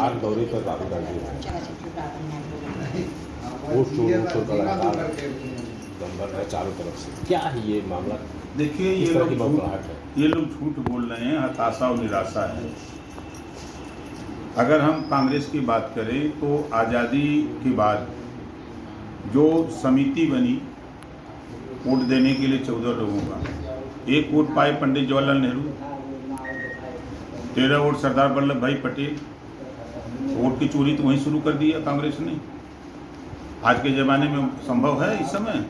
बिहार दौरे पर राहुल गांधी वोट चोर का लगातार दंगल है चारों तरफ से, क्या है ये मामला? देखिए, किस तरह की बौखलाहट है? ये लोग झूठ बोल रहे हैं, हताशा और निराशा है। अगर हम कांग्रेस की बात करें तो आज़ादी के बाद जो समिति बनी वोट देने के लिए 14 लोगों का, एक वोट पाए पंडित जवाहरलाल नेहरू, 13 वोट सरदार वल्लभ भाई पटेल। वोट की चोरी तो वहीं शुरू कर दी है कांग्रेस ने। आज के ज़माने में संभव है इस समय?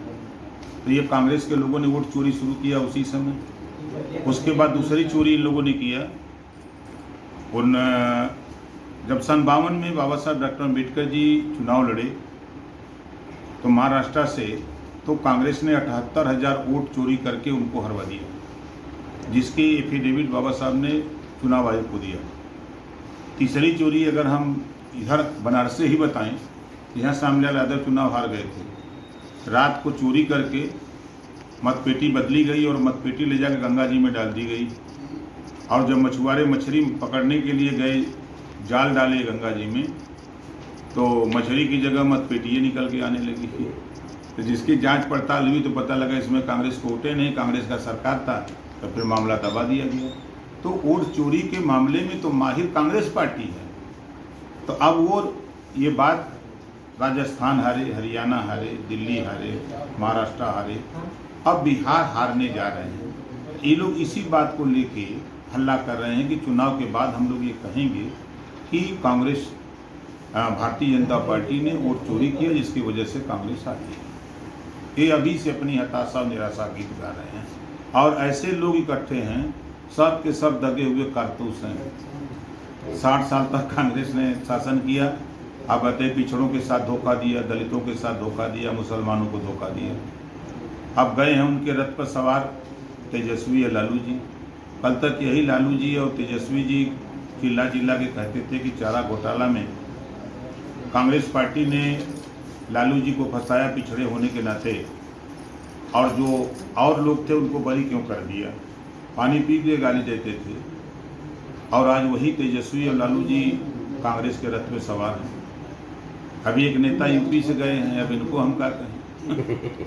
तो ये कांग्रेस के लोगों ने वोट चोरी शुरू किया उसी समय। उसके बाद दूसरी चोरी इन लोगों ने किया। जब सन 52 में बाबा साहब डॉक्टर अम्बेडकर जी चुनाव लड़े तो महाराष्ट्र से, तो कांग्रेस ने 78,000 वोट चोरी करके उनको हरवा दिया, जिसकी एफिडेविट बाबा साहब ने चुनाव आयोग को दिया। तीसरी चोरी अगर हम इधर बनारस से ही बताएं, यहाँ श्यामलाल यादव चुनाव हार गए थे। रात को चोरी करके मतपेटी बदली गई और मतपेटी ले जाकर गंगा जी में डाल दी गई। और जब मछुआरे मछली पकड़ने के लिए गए, जाल डाले गंगा जी में, तो मछली की जगह मतपेटियाँ निकल के आने लगी थी। तो जिसकी जांच पड़ताल हुई तो पता लगा इसमें कांग्रेस को वोटे नहीं, कांग्रेस का सरकार था। तो फिर मामला दबा दिया गया। तो वोट चोरी के मामले में तो माहिर कांग्रेस पार्टी है। तो अब वो ये बात राजस्थान हारे, हरियाणा हारे, दिल्ली हारे, महाराष्ट्र हारे, अब बिहार हारने जा रहे हैं। ये लोग इसी बात को लेके हल्ला कर रहे हैं कि चुनाव के बाद हम लोग ये कहेंगे कि कांग्रेस, भारतीय जनता पार्टी ने वोट चोरी किया, जिसकी वजह से कांग्रेस हारी है। ये अभी से अपनी हताशा और निराशा गीत गा रहे हैं। और ऐसे लोग इकट्ठे हैं, सब के सब दगे हुए कारतूस हैं। 60 साल तक कांग्रेस ने शासन किया। अब बताए पिछड़ों के साथ धोखा दिया, दलितों के साथ धोखा दिया, मुसलमानों को धोखा दिया। अब गए हैं उनके रथ पर सवार तेजस्वी या लालू जी। कल तक यही लालू जी और तेजस्वी जी चिल्ला चिल्ला के कहते थे कि चारा घोटाला में कांग्रेस पार्टी ने लालू जी को फंसाया पिछड़े होने के नाते, और जो और लोग थे उनको बरी क्यों कर दिया, पानी पी के गाली देते थे। और आज वही तेजस्वी और लालू जी कांग्रेस के रथ में सवार हैं। अभी एक नेता यूपी से गए हैं, अब इनको हम क्या कहें।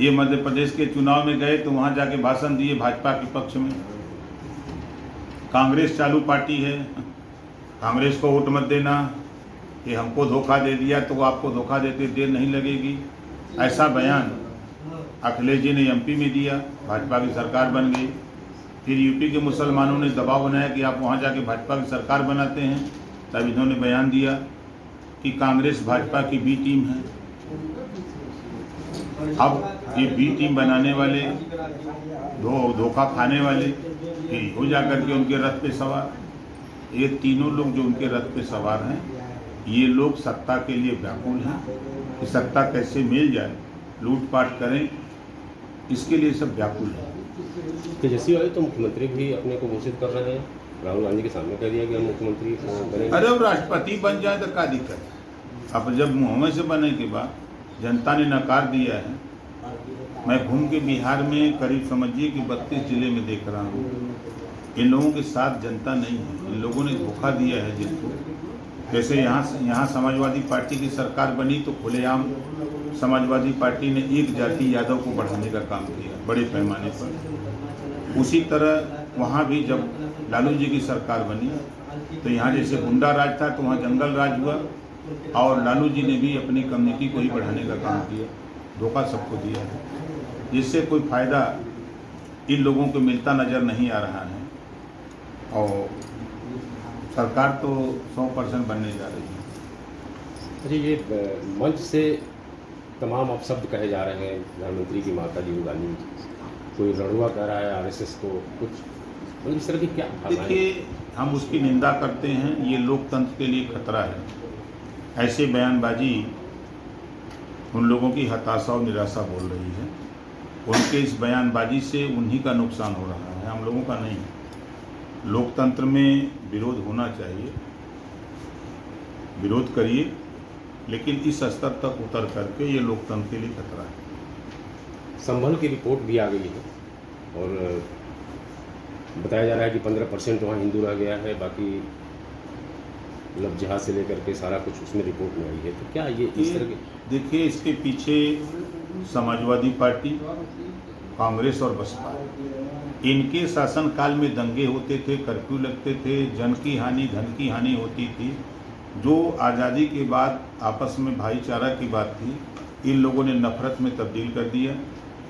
ये मध्य प्रदेश के चुनाव में गए तो वहाँ जाके भाषण दिए भाजपा के पक्ष में। कांग्रेस चालू पार्टी है, कांग्रेस को वोट मत देना, ये हमको धोखा दे दिया तो आपको धोखा देते देर नहीं लगेगी। ऐसा बयान अखिलेश जी ने एमपी में दिया, भाजपा की सरकार बन गई। फिर यूपी के मुसलमानों ने दबाव बनाया कि आप वहाँ जाके भाजपा की सरकार बनाते हैं, तब इन्होंने बयान दिया कि कांग्रेस भाजपा की बी टीम है। अब ये बी टीम बनाने वाले, धोखा खाने वाले, फिर हो जाकर के उनके रथ पे सवार। ये तीनों लोग जो उनके रथ पे सवार हैं, ये लोग सत्ता के लिए व्याकुल हैं कि सत्ता कैसे मिल जाए, लूटपाट करें, इसके लिए सब व्याकुल है। तेजस्वी वाले तो मुख्यमंत्री भी अपने को घोषित कर रहे हैं, राहुल गांधी के सामने कह दिया कि हम मुख्यमंत्री बनेंगे। अरे अब राष्ट्रपति बन जाए तो क्या दिक्कत है? अब जब मुंह से बनने के बाद जनता ने नकार दिया है। मैं घूम के बिहार में करीब समझिए कि 32 जिले में देख रहा हूँ, इन लोगों के साथ जनता नहीं है। इन लोगों ने धोखा दिया है जिनको। जैसे यहाँ समाजवादी पार्टी की सरकार बनी तो खुलेआम समाजवादी पार्टी ने एक जाति यादव को बढ़ाने का काम किया बड़े पैमाने पर। उसी तरह वहाँ भी जब लालू जी की सरकार बनी तो यहाँ जैसे गुंडा राज था तो वहाँ जंगल राज हुआ, और लालू जी ने भी अपनी कम्युनिटी को ही बढ़ाने का काम किया, धोखा सबको दिया है, जिससे कोई फ़ायदा इन लोगों को मिलता नज़र नहीं आ रहा है। और सरकार तो 100% बनने जा रही है। अरे ये मंच से तमाम अपशब्द कहे जा रहे हैं प्रधानमंत्री की माता जी गांधी, कोई लड़ुआ कह रहा है आरएसएस को, कुछ मतलब इस तरह की क्या? देखिए, हम उसकी निंदा करते हैं, ये लोकतंत्र के लिए खतरा है। ऐसे बयानबाजी उन लोगों की हताशा और निराशा बोल रही है। उनके इस बयानबाजी से उन्हीं का नुकसान हो रहा है, हम लोगों का नहीं। लोकतंत्र में विरोध होना चाहिए, विरोध करिए, लेकिन इस स्तर तक उतर करके ये लोकतंत्र के लिए खतरा है। संभल की रिपोर्ट भी आ गई है और बताया जा रहा है कि 15% वहाँ हिंदू रह गया है, बाकी मतलब जिहाद से लेकर के सारा कुछ उसमें रिपोर्ट में आई है, तो क्या ये इस तरह के देखिए, इसके पीछे समाजवादी पार्टी, कांग्रेस और बसपा, इनके शासनकाल में दंगे होते थे, कर्फ्यू लगते थे, जन की हानि धन की हानि होती थी। जो आज़ादी के बाद आपस में भाईचारा की बात थी, इन लोगों ने नफरत में तब्दील कर दिया,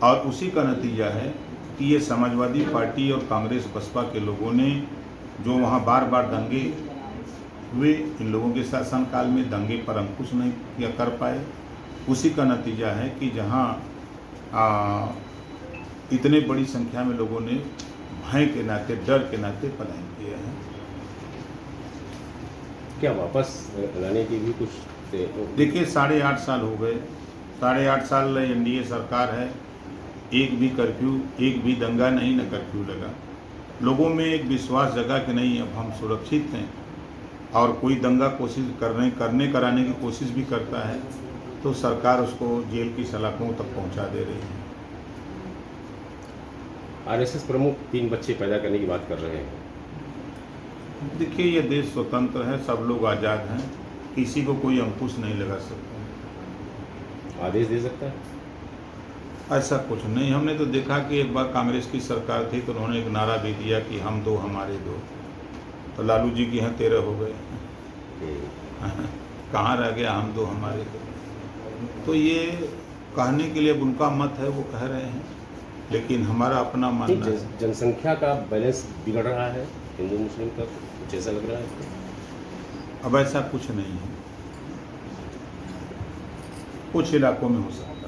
और उसी का नतीजा है कि ये समाजवादी पार्टी और कांग्रेस बसपा के लोगों ने जो वहाँ बार बार दंगे हुए, इन लोगों के शासनकाल में दंगे पर अंकुश नहीं किया कर पाए। उसी का नतीजा है कि जहाँ इतने बड़ी संख्या में लोगों ने भय के नाते, डर के नाते पलायन किया है। क्या वापस लाने की भी कुछ देखिए, 8.5 साल हो गए, 8.5 साल एनडीए सरकार है, एक भी कर्फ्यू, एक भी दंगा नहीं, न कर्फ्यू लगा। लोगों में एक विश्वास जगा कि नहीं, अब हम सुरक्षित हैं, और कोई दंगा कराने की कोशिश भी करता है तो सरकार उसको जेल की सलाखों तक पहुंचा दे रही है। आरएसएस प्रमुख 3 बच्चे पैदा करने की बात कर रहे हैं। देखिए, ये देश स्वतंत्र है, सब लोग आज़ाद हैं, किसी को कोई अंकुश नहीं लगा सकता। आदेश दे सकता है? ऐसा कुछ नहीं। हमने तो देखा कि एक बार कांग्रेस की सरकार थी तो उन्होंने एक नारा भी दिया कि हम दो हमारे दो, तो लालू जी के यहाँ 13 हो गए। कहाँ रह गया हम दो हमारे दो? तो ये कहने के लिए उनका मत है, वो कह रहे हैं, लेकिन हमारा अपना मानना है। जनसंख्या का बैलेंस बिगड़ रहा है हिंदू मुस्लिम का, कुछ ऐसा लग रहा है? अब ऐसा कुछ नहीं है, कुछ इलाकों में हो सकता है।